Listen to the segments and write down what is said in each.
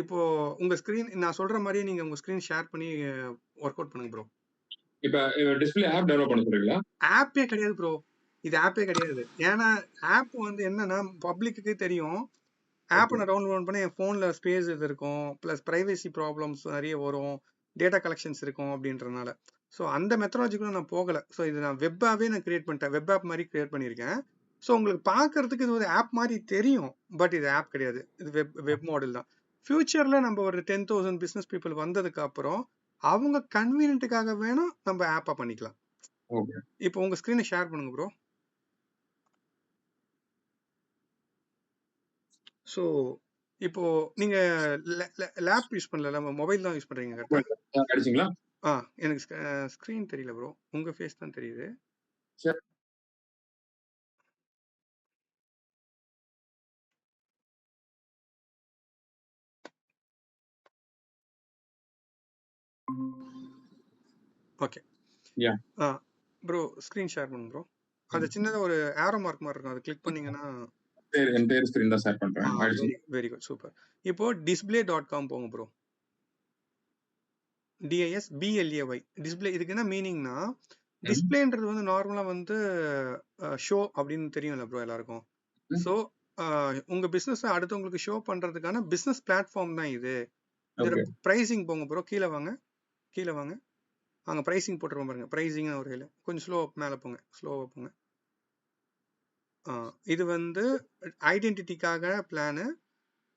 இப்போ உங்க ஸ்கிரீன் நான் சொல்ற மாதிரியே நீங்க உங்க ஸ்கிரீன் ஷேர் பண்ணி ஒர்க் அவுட் பண்ணுங்க ப்ரோ. இப்ப டிஸ்ப்ளே ஆப் டெவலப் பண்ண சொல்றீங்களா? ஆப்பே கிடையாது ப்ரோ, இது ஆப்பே கிடையாது. ஏன்னா ஆப் வந்து என்னன்னா பப்ளிக்கு தெரியும். ஆப் நான் டவுன்லோட் பண்ணி என் ஃபோன்ல ஸ்பேஸ் இது இருக்கும், ப்ளஸ் பிரைவசி ப்ராப்ளம்ஸ் நிறைய வரும், டேட்டா கலெக்ஷன்ஸ் இருக்கும் அப்படின்றனால. ஸோ அந்த மெத்தடாலஜிக்குள்ள நான் போகல. ஸோ இது நான் வெப்பாவே நான் கிரியேட் பண்ணிட்டேன், வெப் ஆப் மாதிரி கிரியேட் பண்ணியிருக்கேன். ஸோ உங்களுக்கு பார்க்கறதுக்கு இது ஒரு ஆப் மாதிரி தெரியும், பட் இது ஆப் கிடையாது, இது வெப் மாடல் தான். ஃபியூச்சர்ல நம்ம ஒரு 10,000 பிசினஸ் பீப்புள் வந்ததுக்கு அப்புறம் அவங்க கன்வீனியன்ட்டுக்காக வேணும் நம்ம ஆப்பா பண்ணிக்கலாம். இப்போ உங்க ஸ்கிரீனை ஷேர் பண்ணுங்க ப்ரோ. ஸோ இப்போ நீங்க லேப் யூஸ் பண்ணல, மொபைல் தான் யூஸ் பண்றீங்க கரெக்டா? அடிச்சிங்களா? எனக்கு ஸ்கிரீன் தெரியல ப்ரோ, உங்க ஃபேஸ் தான் தெரியுது. சரி. ஓகே ப்ரோ, ஸ்கிரீன் ஷேர் பண்ணுங்க ப்ரோ. அது சின்னதா ஒரு ஆரோ மார்க் மாதிரி இருக்கும், அதை கிளிக் பண்ணீங்கன்னா என்டையர் ஸ்கிரீன் தான் ஷேர் பண்றேன். Very good, super. இப்போ display.com போங்க ப்ரோ. DISBLAY display. இதுக்கு என்ன மீனிங்னா, டிஸ்பிளேன்றது வந்து நார்மலா வந்து ஷோ அப்படின்னு தெரியும்ல ப்ரோ எல்லாருக்கும். ஸோ உங்க பிசினஸ் அடுத்தவங்களுக்கு ஷோ பண்றதுக்கான பிசினஸ் பிளாட்ஃபார்ம் தான் இது. இதோட பிரைசிங் போங்க ப்ரோ, கீழே வாங்க, கீழே வாங்க. அங்க பிரைசிங் போட்டுருவோம் பாருங்க, பிரைசிங் ஒரு இல்லை, கொஞ்சம் ஸ்லோ மேலே போங்க, ஸ்லோவா போங்க. இது வந்து ஐடென்டிட்டிக்காக பிளானு,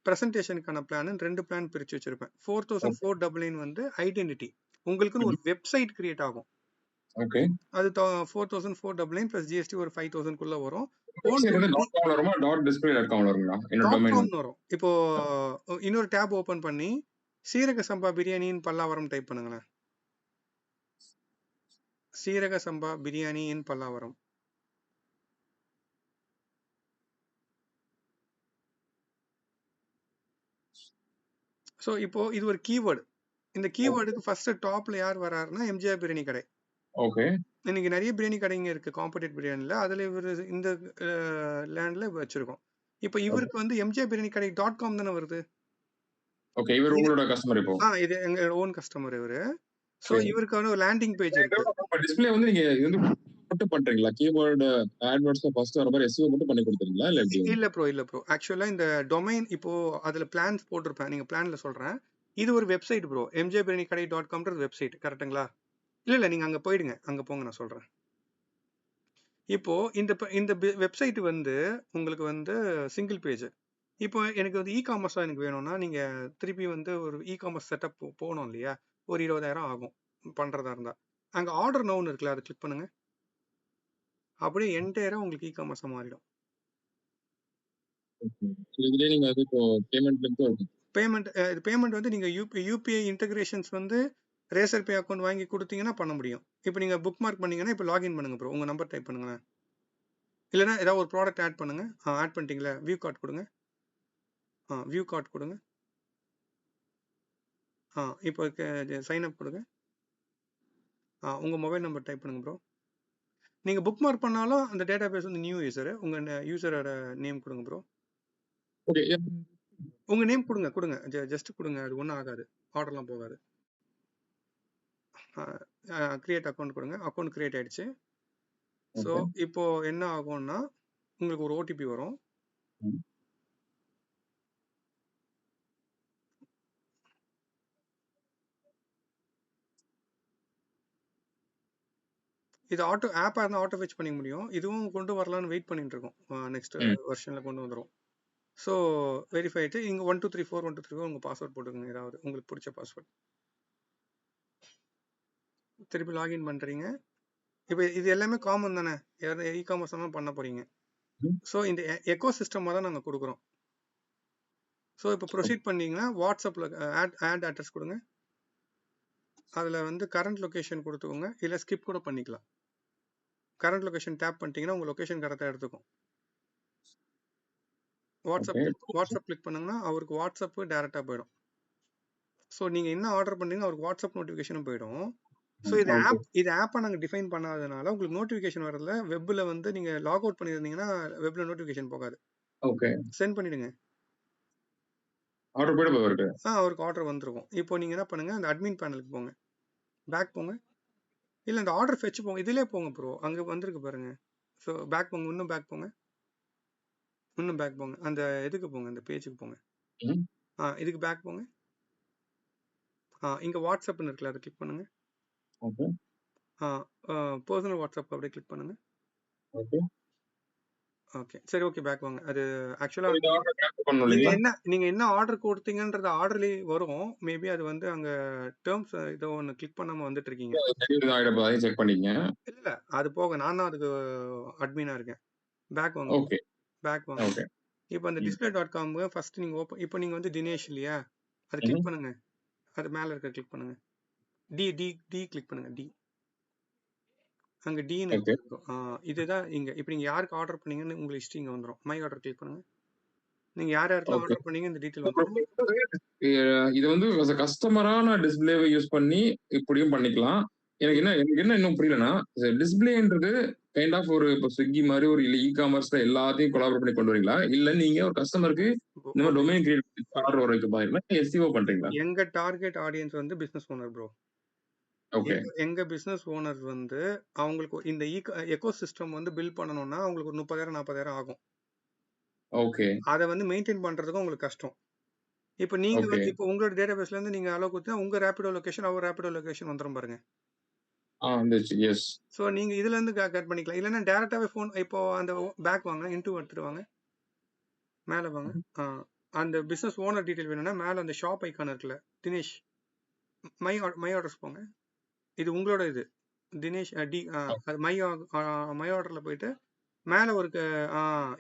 பிரசன்டேஷனுக்கான பிளான், 2 பிளான் பிரிச்சு வச்சிருப்பேன். 4,499 வந்து ஐடென்டிட்டி, உங்களுக்குன்னு ஒரு வெப்சைட் கிரியேட் ஆகும். அது 4,499 பிளஸ் ஜிஎஸ்டி ஒரு 5,000 குள்ள வரும். வரும். இப்போ இன்னொரு டேப் ஓபன் பண்ணி சீரக சம்பா பிரியாணின்னு பல்லாவரம் டைப் பண்ணுங்களேன். சீரக சம்பா பிரியாணி இன் பல்லாவரம். ஸோ இப்போ இது ஒரு கீவேர்டு. இந்த கீவேர்டுக்கு ஃபர்ஸ்ட் டாப்ல யார் வராருன்னா எம்ஜிஆர் பிரியாணி கடை. இன்னைக்கு நிறைய பிரியாணி கடைங்க இருக்கு காம்படிட் பிரியாணில, அதுல இவர் இந்த லேண்ட்ல வச்சிருக்கோம். இப்போ இவருக்கு வந்து எம்ஜிஆர் பிரியாணி கடை .com தானே வருது. இவர் உங்களோட கஸ்டமர். இப்போ இது எங்க ஓன் கஸ்டமர் இவரு. ஸோ இவருக்கான ஒரு லேண்டிங் பேஜ் இருக்கு. டிஸ்ப்ளே வந்து நீங்க இது மட்டும் பண்றீங்களா? கீவேர்ட் ஆட்வர்ட்ஸ் ஃபர்ஸ்ட் வர மாதிரி எஸ்இஓ மட்டும் பண்ணி கொடுத்துறீங்களா இல்ல எப்படி? இல்ல ப்ரோ, ஆக்சுவலா இந்த டொமைன் இப்போ அதுல பிளான்ஸ் போட்டிருப்பேன், நீங்க பிளான்ல சொல்றேன். இது ஒரு வெப்சைட் ப்ரோ, எம்ஜிஆர் பிரியாணி கடை .comன்றது வெப்சைட் கரெக்ட்டுங்களா? இல்ல நீங்க அங்க போயிடுங்க, அங்க போங்க, நான் சொல்றேன். இப்போ இந்த வெப்சைட் வந்து உங்களுக்கு வந்து சிங்கிள் பேஜ். இப்போ எனக்கு வந்து இ காமர்ஸா எனக்கு வேணும்னா நீங்க திருப்பி வந்து ஒரு இ காமர்ஸ் செட்டப் போகணும் இல்லையா, ஒரு 20,000 ஆகும் பண்றதா இருந்தா. அங்க ஆர்டர் நவுன்னு இருக்குல்ல, அதை கிளிக் பண்ணுங்க. அப்படியே என்டையரா உங்களுக்கு இ காமர்ஸா மாறிடும். பேமெண்ட் வந்து நீங்க யூபிஐ இன்டகிரேஷன்ஸ் வந்து ரேசர் பே அக்கௌண்ட் வாங்கி கொடுத்தீங்கன்னா பண்ண முடியும். இப்போ நீங்க புக் மார்க் பண்ணீங்கன்னா இப்போ லாகின் பண்ணுங்க ப்ரோ, உங்க நம்பர் டைப் பண்ணுங்க. இல்லைன்னா ஏதாவது ஒரு ப்ராடக்ட் ஆட் பண்ணுங்க. ஆட் பண்ணிட்டீங்களா? வியூ கார்டு கொடுங்க. வியூ கார்டு கொடுங்க. இப்போ சைன் அப் கொடுங்க. உங்க மொபைல் நம்பர் டைப் பண்ணுங்க ப்ரோ. நீங்க புக் மார்க் பண்ணாலும் அந்த டேட்டா பேஸ் வந்து நியூ யூசர், உங்க யூசரோட நேம் கொடுங்க ப்ரோ. உங்க நேம் கொடுங்க, ஜஸ்ட் கொடுங்க, அது ஒன்றும் ஆகாது, ஆர்டர்லாம் போகாது. கிரியேட் அக்கௌண்ட் கொடுங்க. அக்கௌண்ட் கிரியேட் ஆயிடுச்சு. ஸோ இப்போ என்ன ஆகும்னா உங்களுக்கு ஒரு ஓடிபி வரும். இது ஆட்டோ ஆப்பா இருந்தால் ஆட்டோ ஃபெச் பண்ணிக்க முடியும். இதுவும் கொண்டு வரலான்னு வெயிட் பண்ணிட்டு இருக்கோம். நெக்ஸ்ட் வெர்ஷன்ல கொண்டு வந்துடும். ஸோ வெரிஃபை ஆயிட்டு இங்கே 1234 உங்க பாஸ்வேர்ட் போட்டுக்கோங்க, ஏதாவது உங்களுக்கு பிடிச்ச பாஸ்வேர்ட். திருப்பி லாகின் பண்றீங்க. இப்போ இது எல்லாமே காமன் தானே, இ காமர்ஸ் எல்லாம் பண்ண போறீங்க. ஸோ இந்த எக்கோ சிஸ்டமாக தான் நாங்கள் கொடுக்குறோம். ஸோ இப்போ ப்ரொசீட் பண்ணீங்கன்னா வாட்ஸ்அப்பில் ஆட் அட்ரஸ் கொடுங்க. அதில் வந்து கரண்ட் லொக்கேஷன் கொடுத்துக்கோங்க, இல்லை ஸ்கிப் கூட பண்ணிக்கலாம். கரண்ட் லொக்கேஷன் டேப் பண்ணிட்டீங்கன்னா உங்கள் லொக்கேஷன் கரெக்டாக எடுத்துக்கும். வாட்ஸ்அப் கிளிக் பண்ணுங்கன்னா அவருக்கு வாட்ஸ்அப் டேரெக்டாக போயிடும். ஸோ நீங்கள் என்ன ஆர்டர் பண்ணுறீங்க அவருக்கு வாட்ஸ்அப் நோட்டிஃபிகேஷனும் போயிடும். ஸோ இது ஆப்பை நாங்கள் டிஃபைன் பண்ணாததுனால உங்களுக்கு நோட்டிஃபிகேஷன் வரல. வெப்பில் வந்து நீங்கள் லாக் அவுட் பண்ணியிருந்தீங்கன்னா வெப்பில் நோட்டிஃபிகேஷன் போகாது. சென்ட் பண்ணிடுங்க. ஆர்டர் போயிட்டு போய் இருக்கு. அவருக்கு ஆர்டர் வந்திருக்கும். இப்போ நீங்க என்ன பண்ணுங்க, அந்த அட்மின் பேனலுக்கு போங்க, பேக் போங்க, இல்ல இந்த ஆர்டர் ஃபெட்ச் போங்க, இதுலயே போங்க ப்ரோ, அங்க வந்திருக்கு பாருங்க. ஸோ பேக் போங்க, இன்னும் பேக் போங்க, இன்னும் பேக் போங்க, அந்த இதுக்கு போங்க, அந்த பேஜுக்கு போங்க. இதுக்கு பேக் போங்க. இங்க வாட்ஸ்அப்னு இருக்குல்ல, அதை கிளிக் பண்ணுங்க. ஓகே. பர்சனல் வாட்ஸ்அப் அப்படியே கிளிக் பண்ணுங்க. ஓகே. ஓகே சரி, ஓகே பேக் வாங்க. அது ஆக்சுவலா இந்த ஆர்டர் கேன்சல் பண்ணனும் நீங்க இல்லீங்களா? நீங்க என்ன ஆர்டர் கொடுத்தீங்கன்றது ஆர்டர்லயே வரும். மேபி அது வந்து அங்க டெர்ம்ஸ் ஏதோ ஒன்னு கிளிக் பண்ணாம வந்துட்டு இருக்கீங்க. டெலிவரி ஆயிடும், அதையும் செக் பண்ணிக்கங்க. இல்ல அது போக நான் தான் அதுக்கு அட்மினா இருக்கேன். பேக் வாங்க. ஓகே. பேக் வாங்க. ஓகே. இப்போ அந்த display.com ஃபர்ஸ்ட் நீங்க ஓபன், இப்போ நீங்க வந்து தினேஷ் இல்லையா, அதை கிளிக் பண்ணுங்க. அது மேல இருக்க கிளிக் பண்ணுங்க. டி டி டி கிளிக் பண்ணுங்க. டி அங்க டின்னு இருக்கும். இதுதான் இங்க. இப்போ நீங்க யாருக்கு ஆர்டர் பண்ணீங்கன்னு உங்களுக்கு ஹிஸ்டரி இங்க வந்துரும். மை ஆர்டர் கிளிக் பண்ணுங்க. நீங்க யார் யாருக்கெல்லாம் ஆர்டர் பண்ணீங்க இந்த டீடைல் வந்துரும். இது வந்து as a கஸ்டமரான டிஸ்ப்ளேவை யூஸ் பண்ணி இப்படியும் பண்ணிக்கலாம். எனக்கு என்ன இன்னும் புரியலன்னா, டிஸ்ப்ளேன்றது கைண்ட் ஆஃப் ஒரு இப்போ ஸ்விக்கி மாதிரி ஒரு இ-காமர்ஸ்ல எல்லாத்தையும் கொலாபரேட் பண்ணி கொண்டு வரீங்களா? இல்ல நீங்க ஒரு கஸ்டமருக்கு இந்த மாதிரி டொமைன் கிரியேட் ஆர்டர் வர வைக்க பாருங்களா, எஸ்இஓ பண்றீங்களா? எங்க டார்கெட் ஆடியன்ஸ் வந்து பிசினஸ் ஓனர் ப்ரோ. ஓகே. எங்க பிசினஸ் ஓனர்ஸ் வந்து அவங்களுக்கு இந்த எக்கோ சிஸ்டம் வந்து பில்ட் பண்ணணும்னா அவங்களுக்கு ஒரு 30,000 40,000 ஆகும். ஓகே. அதை வந்து மெயின்டைன் பண்றதுக்கு உங்களுக்கு கஷ்டம். இப்போ நீங்க வந்து இப்போ உங்களோட டேட்டாபேஸ்ல இருந்து நீங்க அலோ கொடுத்தா உங்க ரேபிடோ லொகேஷன் அவர் ரேபிடோ லொகேஷன் வந்துரும் பாருங்க. வந்துச்சு. எஸ். சோ நீங்க இதுல இருந்து கட் பண்ணிக்கலாம். இல்லன்னா டைரக்டாவே ஃபோன், இப்போ அந்த பேக் வாங்க, இன்டு எடுத்துட்டு வாங்க, மேல வாங்க. அந்த பிசினஸ் ஓனர் டீடைல் வேணும்னா மேல அந்த ஷாப் ஐகான் இருக்குல்ல, தினேஷ் மை ஆர்டர்ஸ் போங்க. இது உங்களோட இது தினேஷ் டி அது மை ஆர்டர்ல போயிட்டு மேல ஒரு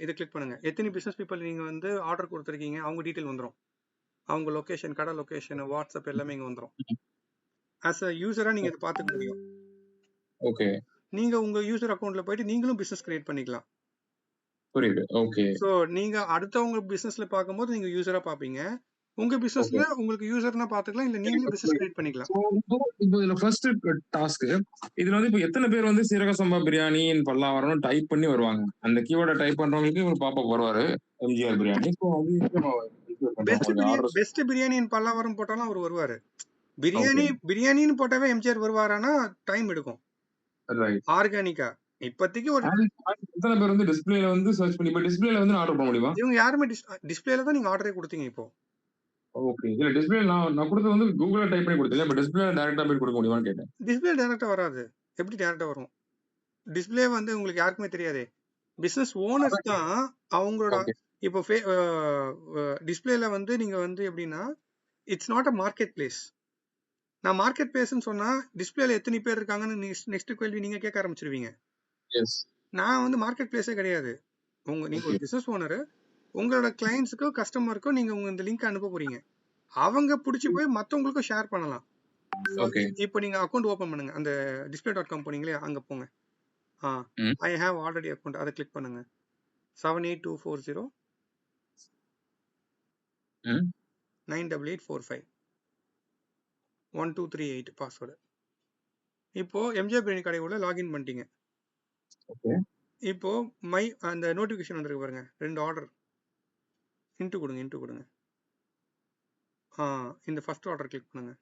இதை கிளிக் பண்ணுங்க. எத்தனை பிசினஸ் பீப்பிள் நீங்க வந்து ஆர்டர் கொடுத்துருக்கீங்க அவங்க டீடைல் வந்துரும். அவங்க லொகேஷன், கடை லொகேஷன், வாட்ஸ்அப் எல்லாமே இங்க வந்துரும். ஆஸ் அ யூசரா நீங்க இதை பார்த்துக்க முடியும். ஓகே. நீங்க உங்க யூசர் அக்கவுண்ட்ல போயிட்டு நீங்களும் பிசினஸ் கிரியேட் பண்ணிக்கலாம். புரியுது. ஓகே. சோ நீங்க அடுத்தவங்க பிசினஸ்ல பார்க்கும்போது நீங்க யூசரா பாப்பீங்க. உங்க பிசினஸ்ல உங்களுக்கு யூசர்னா பாத்துக்கலாம், இல்ல நீங்களே பிசினஸ் கிரியேட் பண்ணிக்கலாம். இப்போ இதுல ஃபர்ஸ்ட் டாஸ்க், இதுல வந்து இப்போ எத்தனை பேர் வந்து சீரக சம்பா பிரியாணி பல்லாவரம் டைப் பண்ணி வருவாங்க? அந்த கீவேர்டை டைப் பண்றவங்களுக்கு ஒரு பாப்பப் வருவாரு, எம்ஜிஆர் பிரியாணி. ஸோ அது பெஸ்ட் பிரியாணி பல்லாவரம் போட்டாலும் அவர் வருவாரு. பிரியாணின்னு போட்டாவே எம்ஜிஆர் வருவாரானா டைம் எடுக்கும். ஆர்கானிக்கா இப்போதைக்கு ஒரு எத்தனை பேர் வந்து டிஸ்ப்ளேல வந்து சர்ச் பண்ணி இப்போ டிஸ்ப்ளேல வந்து ஆர்டர் பண்ண முடியுமா? இவங்க யாருமே டிஸ்ப்ளேல தான் நீங்க ஆர்டரே கொடுத்தீங்க இப்போ. ஓகே. இல்ல டிஸ்ப்ளே நான் கொடுத்தது வந்து கூகுள்ல டைப் பண்ணி கொடுத்தேன். இப்போ டிஸ்ப்ளே டைரக்டா போய் கொடுக்க முடியுமான்னு கேட்டேன். டிஸ்ப்ளே டைரக்டா வராது. எப்படி டைரக்டா வரும்? டிஸ்ப்ளே வந்து உங்களுக்கு யாருக்குமே தெரியாதே. பிசினஸ் ஓனர்ஸ் தான் அவங்களோட இப்போ டிஸ்ப்ளேல வந்து நீங்க வந்து எப்படின்னா it's not a market place. நான் மார்க்கெட் பிளேஸ்னு சொன்னா டிஸ்ப்ளேல எத்தனை பேர் இருக்காங்கன்னு நெக்ஸ்ட் கேள்வி நீங்க கேட்க ஆரம்பிச்சிருவீங்க. நான் வந்து மார்க்கெட் பிளேஸே கிடையாது. நீங்க ஒரு பிசினஸ் ஓனர், உங்களோட கிளையன்ட்ஸுக்கோ கஸ்டமருக்கோ நீங்க உங்க இந்த லிங்க் அனுப்ப போறீங்க. அவங்க பிடிச்சி போய் மற்றவங்களுக்கும் ஷேர் பண்ணலாம். இப்போ நீங்க அக்கௌண்ட் ஓபன் பண்ணுங்க. அந்த display.com போனீங்களே அங்க போங்க. ஐ ஹேவ் ஆல்ரெடி அக்கௌண்ட், அதை கிளிக் பண்ணுங்க. 78240 98845 1238 பாஸ்வேர்டு. இப்போ எம்ஜிஆர் பிரியாணி கடை உள்ள லாகின் பண்ணிட்டீங்க. இப்போ அந்த நோட்டிபிகேஷன் வந்திருக்கு பாருங்க, 2 ஆர்டர் இன்டு கொடுங்க. இந்த ஃபர்ஸ்ட் ஆர்டர் கிளிக் பண்ணுங்க.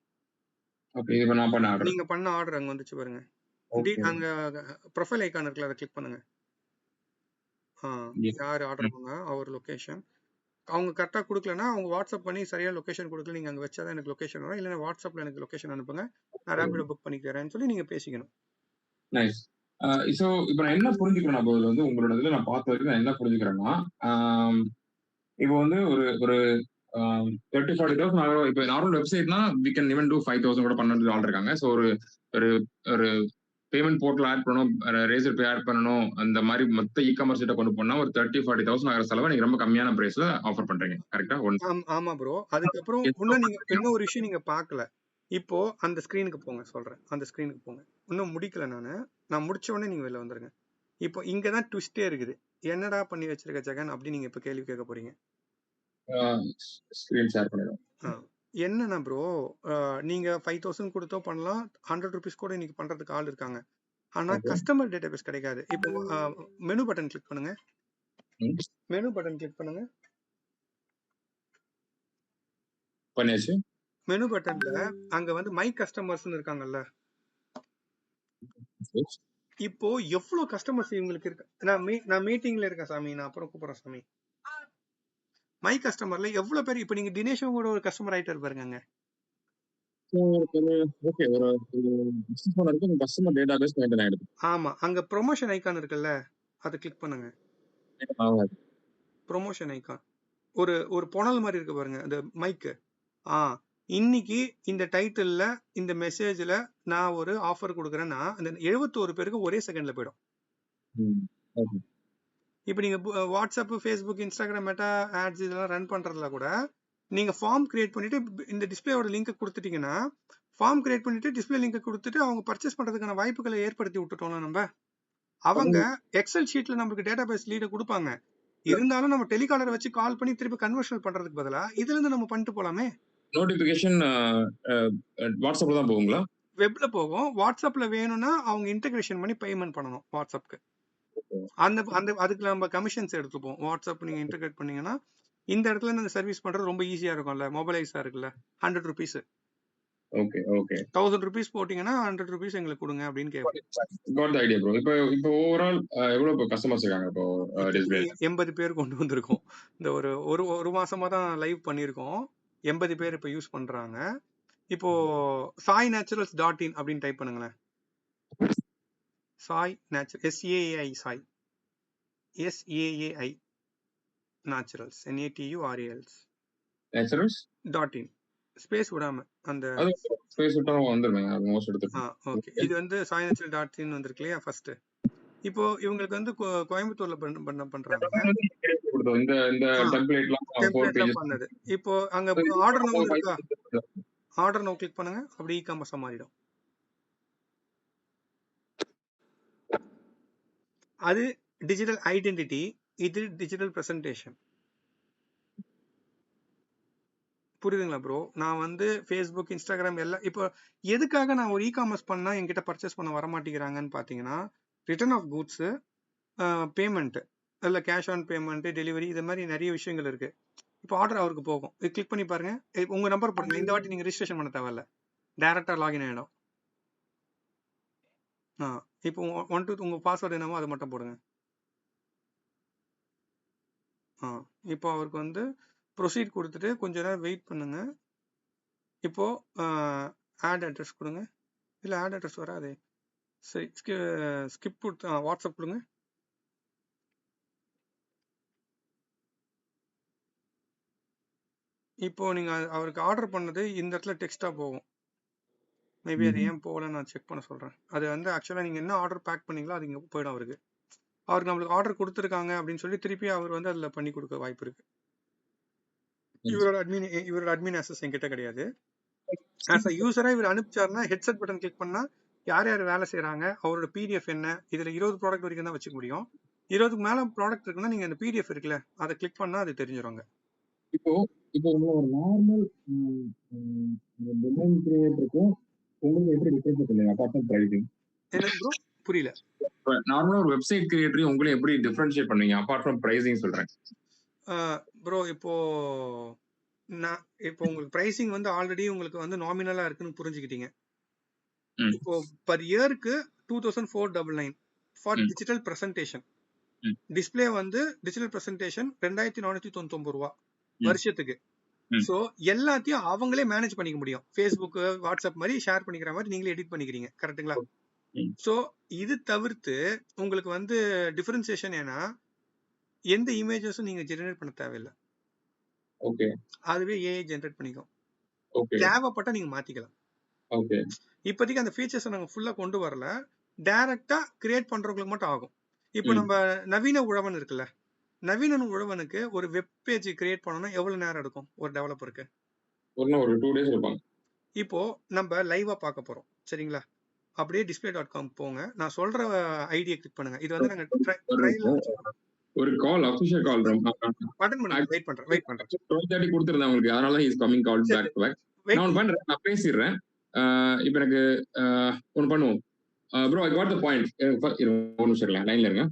நீங்க பண்ண ஆர்டர் அங்க வந்துச்சு பாருங்க. அங்க ப்ரொஃபைல் ஐகான் இருக்குல்ல, அதை கிளிக் பண்ணுங்க. யார் ஆர்டர் பண்ணா அவர் லொகேஷன். அவங்க கரெக்டா கொடுக்கலன்னா அவங்க வாட்ஸ்அப் பண்ணி சரியா லொகேஷன் கொடுக்கல, நீங்க அங்க வச்சாதான் எனக்கு லொகேஷன் வரும். இல்லைன்னா வாட்ஸ்அப்ல எனக்கு லொகேஷன் அனுப்புங்க, நான் ரேபிடோ புக் பண்ணிக்கிறேன்னு சொல்லி நீங்க பேசிக்கணும். நைஸ். ஸோ இப்போ நான் என்ன புரிஞ்சுக்கிறேன், அப்போ வந்து உங்களோட இதில் நான் பார்த்த வரைக்கும் நான் என்ன புரிஞ்சுக்கிறேன்னா, இப்போ வந்து ஒரு 30-40,000 ஆகும். இப்போ நார்மல் வெப்சைட்னா வி கேன் ஈவன் டூ 5,000 கூட பண்ண ஆள் இருக்காங்க. ஸோ ஒரு பேமெண்ட் போர்ட்டல் ஆட் பண்ணணும், ரேசர் பே ஆட் பண்ணணும், அந்த மாதிரி மொத்த இ-காமர்ஸ் கிட்ட கொண்டு போனா ஒரு 30-40,000 ஆகிற செலவை நீங்க ரொம்ப கம்மியான பிரைஸ்ல ஆஃபர் பண்றீங்க, கரெக்டா? ஆமா ப்ரோ. அதுக்கப்புறம் இன்னும் ஒரு விஷயம் நீங்க பார்க்கல. இப்போ அந்த ஸ்கிரீனுக்கு போங்க, சொல்றேன். அந்த ஸ்கிரீனுக்கு போங்க. இன்னும் முடிக்கல நான் முடிச்ச உடனே நீங்க வெளில வந்துருங்க. இப்போ இங்கதான் ட்விஸ்டே இருக்குது. என்னடா பண்ணி வச்சிருக்க ஜெகன் அப்படி நீங்க இப்ப கேள்வி கேட்க போறீங்க. ஸ்கிரீன் ஷேர் பண்ணிடுறேன். என்னன்னா ப்ரோ, நீங்க 5,000 கொடுத்தோ பண்ணலாம், 100 rupees கூட இன்னைக்கு பண்றதுக்கு ஆள் இருக்காங்க. ஆனா கஸ்டமர் டேட்டாபேஸ் கிடைக்காது. இப்போ மெனு பட்டன் கிளிக் பண்ணுங்க. மெனு பட்டன் கிளிக் பண்ணுங்க. பண்ணியாச்சு. மெனு பட்டன்ல அங்க வந்து மை கஸ்டமர்ஸ்னு இருக்காங்கல்ல. இப்போ எவ்வளவு கஸ்டமர்ஸ் இவங்களுக்கு இருக்கு? நான் மீட்டிங்ல இருக்கேன் சாமி, நான் அப்புறம் கூப்பிடுறேன் சாமி. மை கஸ்டமர்ல எவ்வளவு பேர்? இப்ப நீங்க தினேஷும் கூட ஒரு கஸ்டமர் ஆயிட்டு பாருங்க. ஓகே, ஒரு பிசினஸ் ஓனருக்கு உங்க கஸ்டமர் டேட்டாபேஸ் மெயின்டைன் ஆயிடுது. ஆமா, அங்க ப்ரொமோஷன் ஐகான் இருக்குல்ல, அதை கிளிக் பண்ணுங்க. ஆகாது. ப்ரொமோஷன் ஐகான் ஒரு ஒரு புனல் மாதிரி இருக்கு பாருங்க, அந்த மைக்கு. இன்னைக்கு இந்த டைட்டில்ல இந்த மெசேஜ்ல நான் ஒரு ஆஃபர் கொடுக்குறேன்னா அந்த 71 பேருக்கு ஒரே செகண்ட்ல போயிடும். இப்போ நீங்க WhatsApp, Facebook, Instagram, Meta ads இதெல்லாம் ரன் பண்றதுல கூட நீங்க ஃபார்ம் கிரியேட் பண்ணிட்டு இந்த டிஸ்பிளேயோட லிங்க் கொடுத்துட்டீங்கன்னா, ஃபார்ம் கிரியேட் பண்ணிட்டு டிஸ்பிளே லிங்க் கொடுத்துட்டு அவங்க பர்ச்சேஸ் பண்றதுக்கான வாய்ப்புகளை ஏற்படுத்தி விட்டுட்டோம்ல நம்ம. அவங்க எக்ஸல் ஷீட்ல நமக்கு டேட்டாபேஸ் லீட கொடுப்பாங்க. இருந்தாலும் நம்ம டெலிகாலரை வச்சு கால் பண்ணி திருப்பி கன்வர்ஷன் பண்றதுக்கு பதிலா இதுல இருந்து நம்ம பண்ணிட்டு போலாமே. நோட்டிபிகேஷன் வாட்ஸ்அப்ல தான் போகுங்களா? வெப்ல போகும். வாட்ஸ்அப்ல வேணும்னா அவங்க இன்டகிரேஷன் பண்ணி பேமெண்ட் பண்ணணும் வாட்ஸ்அப்க்கு. அந்த அந்த அதுக்கு நம்ம கமிஷன்ஸ் எடுத்துப்போம். வாட்ஸ்அப் நீங்க இன்டகிரேட் பண்ணீங்கன்னா இந்த இடத்துல இந்த சர்வீஸ் பண்றது ரொம்ப ஈஸியா இருக்கும்ல, மொபைலைஸா இருக்குல்ல. 100 rupees. ஓகே ஓகே 1000 rupees போட்டீங்கன்னா 100 rupees எங்களுக்கு கொடுங்க அப்படின்னு கேட்போம். Got the idea bro. இப்போ ஓவரால் எவ்வளவு கஸ்டமர்ஸ் இருக்காங்க இப்போ டிஸ்ப்ளே? 80 பேர் கொண்டு வந்திருக்கோம். இந்த ஒரு மாசமா தான் லைவ் பண்ணியிருக்கோம். 80 பேர் இப்போ யூஸ் பண்றாங்க. இப்போ sainaturals.in அப்படின்னு டைப் பண்ணுங்களேன். Sai natural, SAAI Sai, SAAI naturals, NATURALS naturals.in space விடாம அந்த ஸ்பேஸ் விட்டா வந்துருங்க. ஆல்மோஸ்ட் எடுத்துட்டு. ஓகே, இது வந்து sainaturals.in வந்திருக்கு இல்லையா ஃபர்ஸ்ட். இப்போ இவங்களுக்கு வந்து கோயம்புத்தூர்ல பண்றாங்க. இந்த இந்த டெம்ப்ளேட்லாம் பண்ணது. இப்போ அங்க ஆர்டர் நம்பர் இருக்கா? ஆர்டர் நோ கிளிக் பண்ணுங்க, அப்படி இ-காமர்ஸ் மாறிடும். அது டிஜிட்டல் ஐடென்டிட்டி, இது டிஜிட்டல் பிரசன்டேஷன். புரியுதுங்களா ப்ரோ? நான் வந்து ஃபேஸ்புக், இன்ஸ்டாகிராம் எல்லாம் இப்போ எதுக்காக நான் ஒரு இ-காமர்ஸ் பண்ணா என்கிட்ட பர்ச்சேஸ் பண்ண வர மாட்டேங்கிறாங்கன்னு பாத்தீங்கன்னா, ரிட்டர்ன் ஆஃப் குட்ஸ், பேமெண்ட், இல்ல கேஷ் ஆன் பேமெண்ட், டெலிவரி, இது மாதிரி நிறைய விஷயங்கள் இருக்கு. இப்போ ஆர்டர் அவருக்கு போகும். இது கிளிக் பண்ணி பாருங்க. உங்க நம்பர் போடுங்க. இந்த வாட்டி நீங்க ரெஜிஸ்ட்ரேஷன் பண்ண தேவையில்ல, டைரக்டா லாகின் ஆயிடும். இப்போ 1 2 உங்க பாஸ்வேர்டு என்னமோ அதை மட்டும் போடுங்க. இப்போ அவருக்கு வந்து ப்ரொசீட் கொடுத்துட்டு கொஞ்ச நேரம் வெயிட் பண்ணுங்க. இப்போ ஆட் அட்ரஸ் கொடுங்க. இல்ல ஆட் அட்ரஸ் வராது. சரி, ஸ்கிப் கொடுத்து வாட்ஸ்அப் கொடுங்க. இப்போ நீங்க அவருக்கு ஆர்டர் பண்ணது இந்த இடத்துல டெக்ஸ்டா போகும். மேபி அது ஏன் போகலன்னு நான் செக் பண்ண சொல்றேன். அது வந்து ஆக்சுவலா நீங்க என்ன ஆர்டர் பேக் பண்ணீங்களோ அது இங்க போயிடும் அவருக்கு. அவருக்கு நம்மளுக்கு ஆர்டர் கொடுத்துருக்காங்க அப்படின்னு சொல்லி திருப்பி அவர் வந்து அதுல பண்ணி கொடுக்க வாய்ப்பு இருக்கு. இவரோட அட்மின் ஆக்சஸ் என்கிட்ட கிடையாது. ஆஸ் அ யூசரா இவர் அனுப்பிச்சாருன்னா ஹெட்செட் பட்டன் கிளிக் பண்ணா யார் யார் வேலை செய்யறாங்க, அவரோட பிடிஎஃப் என்ன, இதுல 20 ப்ராடக்ட் வரைக்கும் தான் வச்சுக்க முடியும். 20க்கு மேல ப்ராடக்ட் இருக்குன்னா நீங்க அந்த பிடிஎஃப் இருக்குல்ல, அதை கிளிக் பண்ணா அது தெரிஞ்சிருவாங்க. இப்போ ஒரு நார்மல் டொமைன் கிரியேட்டருக்கும் உங்களுக்கு எப்படி டிஃபரன்ஸ் இல்லையா அபார்ட் ஃப்ரம் பிரைசிங்? என்ன ப்ரோ புரியல? நார்மலா ஒரு வெப்சைட் கிரியேட்டரையும் உங்களை எப்படி டிஃபரன்ஷியேட் பண்ணுவீங்க அபார்ட் ஃப்ரம் பிரைசிங் சொல்றேன் ப்ரோ. இப்போ உங்களுக்கு பிரைசிங் வந்து ஆல்ரெடி உங்களுக்கு வந்து நாமினலா இருக்குன்னு புரிஞ்சுக்கிட்டீங்க. இப்போ பர் இயருக்கு 2499 ஃபார் டிஜிட்டல் பிரசன்டேஷன். டிஸ்பிளே வந்து டிஜிட்டல் பிரசன்டேஷன் 2499 ரூபா வருஷத்துக்கு. சோ எல்லாத்தையும் அவங்களே மேனேஜ் பண்ணிக்க முடியும். ஃபேஸ்புக், வாட்ஸ்அப் மாதிரி ஷேர் பண்ணிக்கிற மாதிரி நீங்களே எடிட் பண்ணிக்கிறீங்க. கரெக்ட்டுங்களா? சோ இது தவிர்த்து உங்களுக்கு வந்து டிஃபரன்சியேஷன் ஏன்னா எந்த இமேஜஸும் நீங்க ஜெனரேட் பண்ண தேவையில்லை. ஓகே, அதுவே ஏஐ ஜெனரேட் பண்ணிக்கும். ஓகே, தேவைப்பட்டா நீங்க மாத்திக்கலாம். ஓகே, இப்போதைக்கு அந்த ஃபீச்சர்ஸ் நாங்க ஃபுல்லா கொண்டு வரல. டைரக்டா கிரியேட் பண்றவங்களுக்கு மட்டும் ஆகும். இப்போ நம்ம நவீன உழவன் இருக்குல்ல, நவீன உழவனுக்கு ஒரு வெப் பேஜ் கிரியேட் பண்ணனும் எவ்வளவு நேரம் எடுக்கும் ஒரு டெவலப்பருக்கு? ஒரு 2 டேஸ் எடுப்பாங்க. இப்போ நம்ம லைவா பார்க்க போறோம், சரிங்களா? அப்படியே display.com போங்க. நான் சொல்ற ஐடியை கிளிக் பண்ணுங்க. இது வந்து நாங்க ட்ரையல் ஒரு கால், அபிஷியல் கால் அட்டெண்ட் பண்ணுங்க. வெயிட் பண்றேன் 12:30 கொடுத்திருந்தேன் உங்களுக்கு. அதனால is coming call back to back. நான் பண்றேன், நான் பேசிடுறேன். இப்போ எனக்கு ஒன்னு பண்ணுவோம் bro. I got the point. ஒரு நிமிஷம் லைன்ல இருங்க.